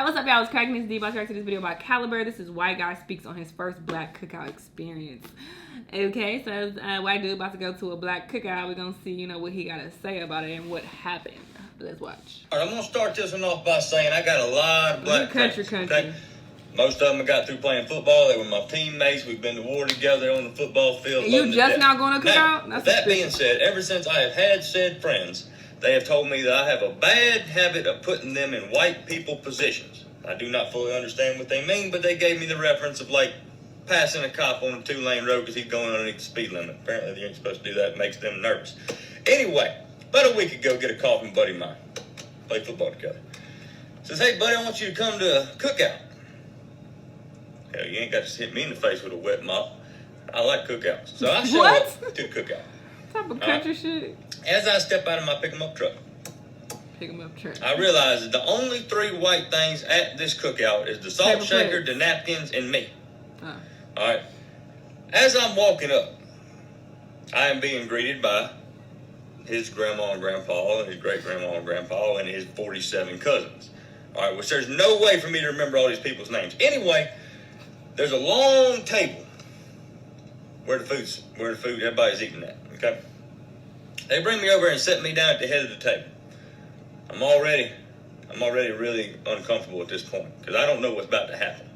what's up, y'all? It's Cracking This Deep. I reacted to this video by Caliber. This is White Guy speaks on his first black cookout experience. Okay, so white dude about to go to a black cookout. We're gonna see, what he got to say about it and what happened. Let's watch. All right, I'm gonna start this one off by saying I got a lot of black friends. Okay? Most of them I got through playing football. They were my teammates. We've been to war together on the football field. And you just now going to cookout? Now, that being said, ever since I have had said friends, they have told me that I have a bad habit of putting them in white people positions. I do not fully understand what they mean, but they gave me the reference of like passing a cop on a 2-lane road because he's going underneath the speed limit. Apparently they ain't supposed to do that. It makes them nervous. Anyway, about a week ago, get a call from a buddy of mine. Play football together. Says, hey, buddy, I want you to come to a cookout. Hell, you ain't got to hit me in the face with a wet mop. I like cookouts. So I show up to the cookout. What type of country shit? As I step out of my pick-em-up truck, I realize that the only 3 white things at this cookout is the salt shaker, the napkins, and me. All right. As I'm walking up, I am being greeted by his grandma and grandpa and his great-grandma and grandpa and his 47 cousins. All right, which there's no way for me to remember all these people's names. Anyway, there's a long table where the food, everybody's eating at, okay? They bring me over and set me down at the head of the table. I'm already really uncomfortable at this point because I don't know what's about to happen.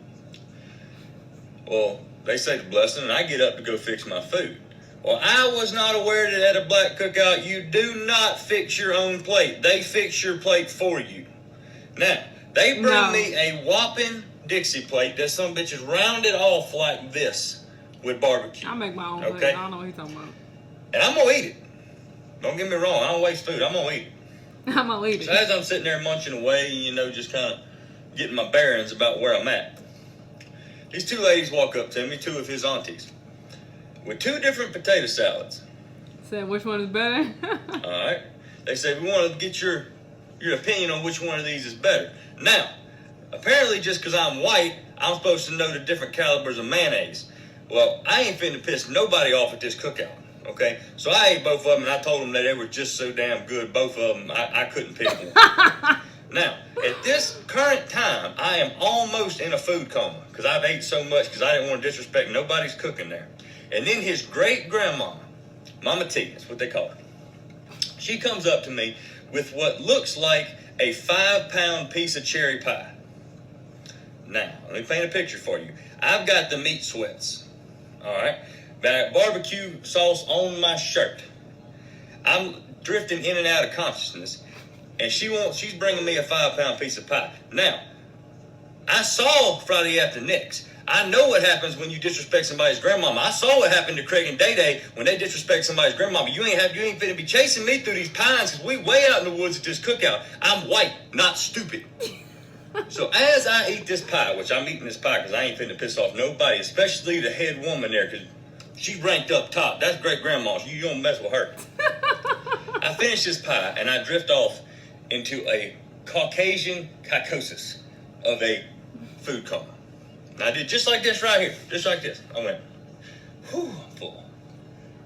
Well, they say the blessing and I get up to go fix my food. Well, I was not aware that at a black cookout, you do not fix your own plate. They fix your plate for you. Now, they bring me a whopping Dixie plate that some bitch is rounded off like this with barbecue. I make my own plate. I don't know what he's talking about. And I'm going to eat it. Don't get me wrong. I don't waste food. I'm going to eat it. I'm going to eat it. So as I'm sitting there munching away, just kind of getting my bearings about where I'm at, these 2 ladies walk up to me, 2 of his aunties, with 2 different potato salads. Said which one is better? All right. They said, we want to get your opinion on which one of these is better. Now, apparently just because I'm white, I'm supposed to know the different calibers of mayonnaise. Well, I ain't finna piss nobody off at this cookout, okay? So I ate both of them, and I told them that they were just so damn good, both of them, I couldn't pick one. Now, at this current time, I am almost in a food coma because I've ate so much because I didn't want to disrespect nobody's cooking there. And then his great-grandma, Mama T, that's what they call her, she comes up to me with what looks like a 5-pound piece of cherry pie. Now, let me paint a picture for you. I've got the meat sweats, all right? Got barbecue sauce on my shirt. I'm drifting in and out of consciousness, and she's bringing me a 5-pound piece of pie. Now, I saw Friday After Next. I know what happens when you disrespect somebody's grandmama. I saw what happened to Craig and Day Day when they disrespect somebody's grandmama. You ain't finna be chasing me through these pines because we way out in the woods at this cookout. I'm white, not stupid. So as I eat this pie, which I'm eating this pie because I ain't finna piss off nobody, especially the head woman there because she ranked up top. That's great grandma. You don't mess with her. I finish this pie and I drift off into a Caucasian psychosis of a food coma. And I did just like this right here. Just like this. I went, whew, I'm full.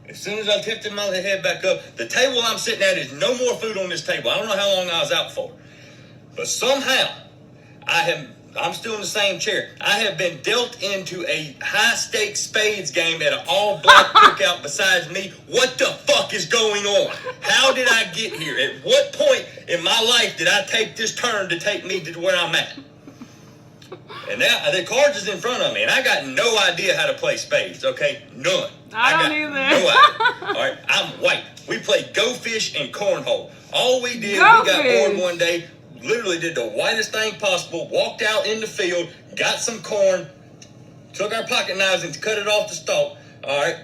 As soon as I tipped my head back up, the table I'm sitting at is no more food on this table. I don't know how long I was out for. But somehow, I'm still in the same chair. I have been dealt into a high-stakes spades game at an all-black cookout besides me. What the fuck is going on? How did I get here? At what point in my life did I take this turn to take me to where I'm at? And now the cards is in front of me, and I got no idea how to play spades, okay? None. I don't either. No idea. All right, I'm white. We played Go Fish and Cornhole. All we did, we got bored one day, literally did the whitest thing possible, walked out in the field, got some corn, took our pocket knives and cut it off the stalk, all right?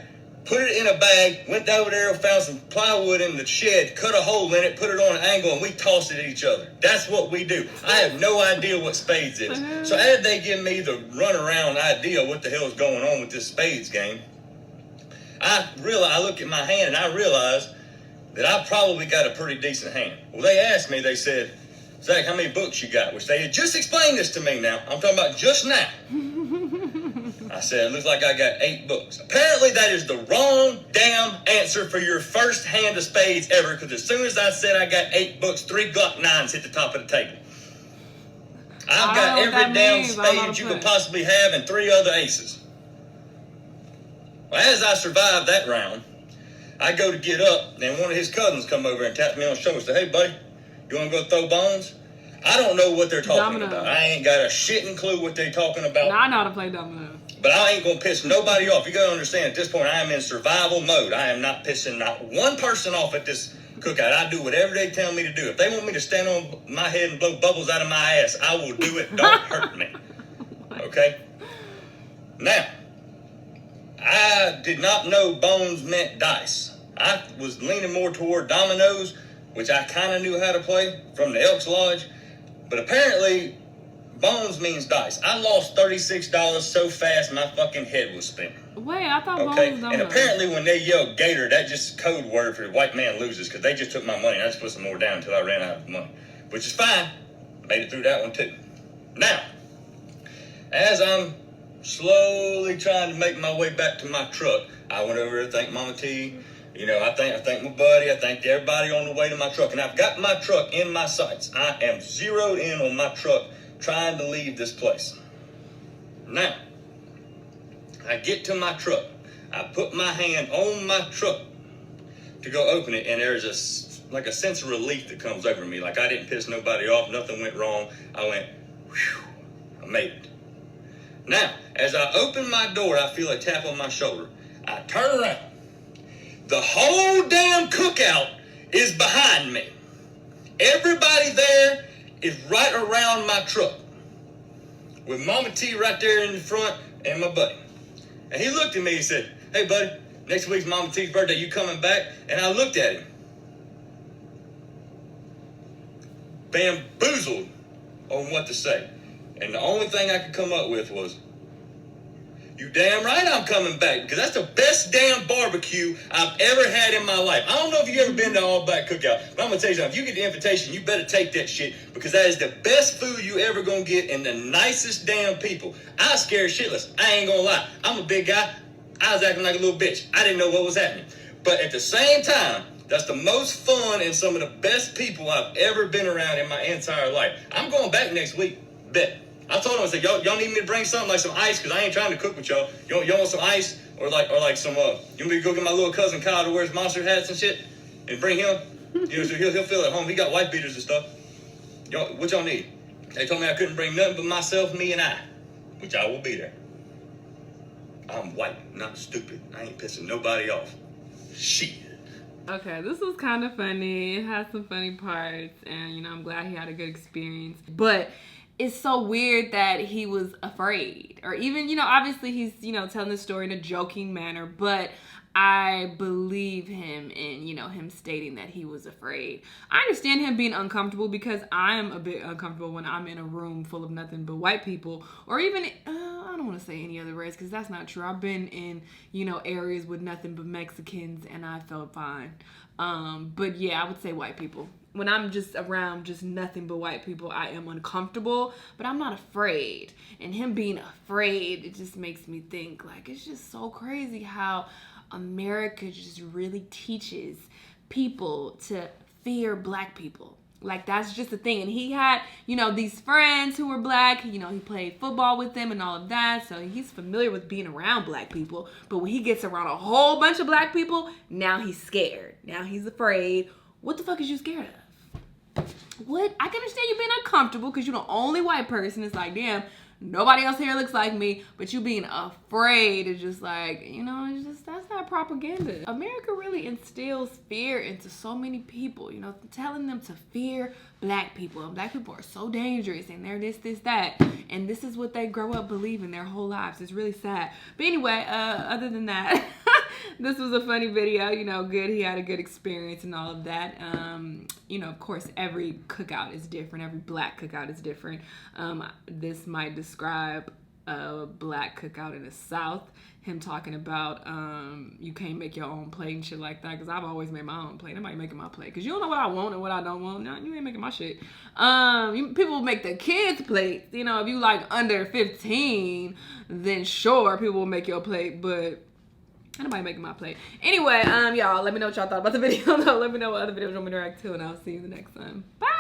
Put it in a bag, went over there, found some plywood in the shed, cut a hole in it, put it on an angle, and we tossed it at each other. That's what we do. I have no idea what spades is. So as they give me the runaround idea what the hell is going on with this spades game, I look at my hand and I realize that I probably got a pretty decent hand. Well, they asked me, they said, Zach, how many books you got? Which they had just explained this to me now. I'm talking about just now. I said, it looks like I got 8 books. Apparently that is the wrong damn answer for your first hand of spades ever, because as soon as I said I got 8 books, 3 Glock 9s hit the top of the table. I've got every damn spade you could possibly have and 3 other aces. Well, as I survived that round, I go to get up, and one of his cousins come over and taps me on the shoulder and say, "Hey, buddy, you want to go throw bones?" I don't know what they're talking about. I ain't got a shitting clue what they're talking about. No, I know how to play dominoes. But I ain't going to piss nobody off. You got to understand, at this point, I am in survival mode. I am not pissing not one person off at this cookout. I do whatever they tell me to do. If they want me to stand on my head and blow bubbles out of my ass, I will do it. Don't hurt me. Okay? Now, I did not know bones meant dice. I was leaning more toward dominoes, which I kind of knew how to play from the Elks Lodge. But apparently, bones means dice. I lost $36 so fast my fucking head was spinning. Wait, I thought bones was And apparently when they yelled gator, that just code word for the white man loses, because they just took my money and I just put some more down until I ran out of money. Which is fine. Made it through that one too. Now, as I'm slowly trying to make my way back to my truck, I went over to thank Mama T. You know, I thank my buddy. I thanked everybody on the way to my truck. And I've got my truck in my sights. I am zeroed in on my truck, trying to leave this place. Now, I get to my truck. I put my hand on my truck to go open it, and there's a sense of relief that comes over me. Like I didn't piss nobody off. Nothing went wrong. I went, whew, I made it. Now, as I open my door, I feel a tap on my shoulder. I turn around. The whole damn cookout is behind me. Everybody there is right around my truck, with Mama T right there in the front and my buddy. And he looked at me and said, "Hey, buddy, next week's Mama T's birthday. You coming back?" And I looked at him, bamboozled on what to say. And the only thing I could come up with was, "You damn right I'm coming back, because that's the best damn barbecue I've ever had in my life." I don't know if you've ever been to All Black Cookout, but I'm going to tell you something. If you get the invitation, you better take that shit, because that is the best food you ever going to get and the nicest damn people. I was scared shitless. I ain't going to lie. I'm a big guy. I was acting like a little bitch. I didn't know what was happening. But at the same time, that's the most fun and some of the best people I've ever been around in my entire life. I'm going back next week. Bet. I told him, I said, y'all need me to bring something like some ice, because I ain't trying to cook with y'all. Y'all want some ice? Or like some, you want me to go get my little cousin Kyle that wears monster hats and shit? And bring him? You know, so he'll feel at home. He got wife beaters and stuff. What y'all need? They told me I couldn't bring nothing but myself, me, and I. Which I will be there. I'm white, not stupid. I ain't pissing nobody off. Shit. Okay, this was kind of funny. It had some funny parts, and, you know, I'm glad he had a good experience. But it's so weird that he was afraid. Or even, you know, obviously he's, you know, telling the story in a joking manner, but I believe him in, you know, him stating that he was afraid. I understand him being uncomfortable, because I am a bit uncomfortable when I'm in a room full of nothing but white people, or even, I don't want to say any other race, because that's not true. I've been in, you know, areas with nothing but Mexicans, and I felt fine. But yeah, I would say white people. When I'm just around just nothing but white people, I am uncomfortable, but I'm not afraid. And him being afraid, it just makes me think, like, it's just so crazy how America just really teaches people to fear black people. Like, that's just the thing. And he had, you know, these friends who were black. You know, he played football with them and all of that. So he's familiar with being around black people. But when he gets around a whole bunch of black people, now he's scared. Now he's afraid. What the fuck is you scared of? What? I can understand you being uncomfortable because you're the only white person. It's like, damn, nobody else here looks like me. But you being afraid is just like, you know, it's just, that's not propaganda. America really instills fear into so many people, you know, telling them to fear black people. And black people are so dangerous, and they're this, that. And this is what they grow up believing their whole lives. It's really sad. But anyway, other than that, this was a funny video, you know, good. He had a good experience and all of that. You know, of course, every cookout is different. Every black cookout is different. This might describe a black cookout in the South. Him talking about you can't make your own plate and shit like that, because I've always made my own plate. Nobody making my plate, because you don't know what I want and what I don't want. No, you ain't making my shit. People make their kids' plates. You know, if you like under 15, then sure, people will make your plate, but nobody making my plate. Anyway, y'all, let me know what y'all thought about the video, though. Let me know what other videos you want me to react to, and I'll see you the next time. Bye!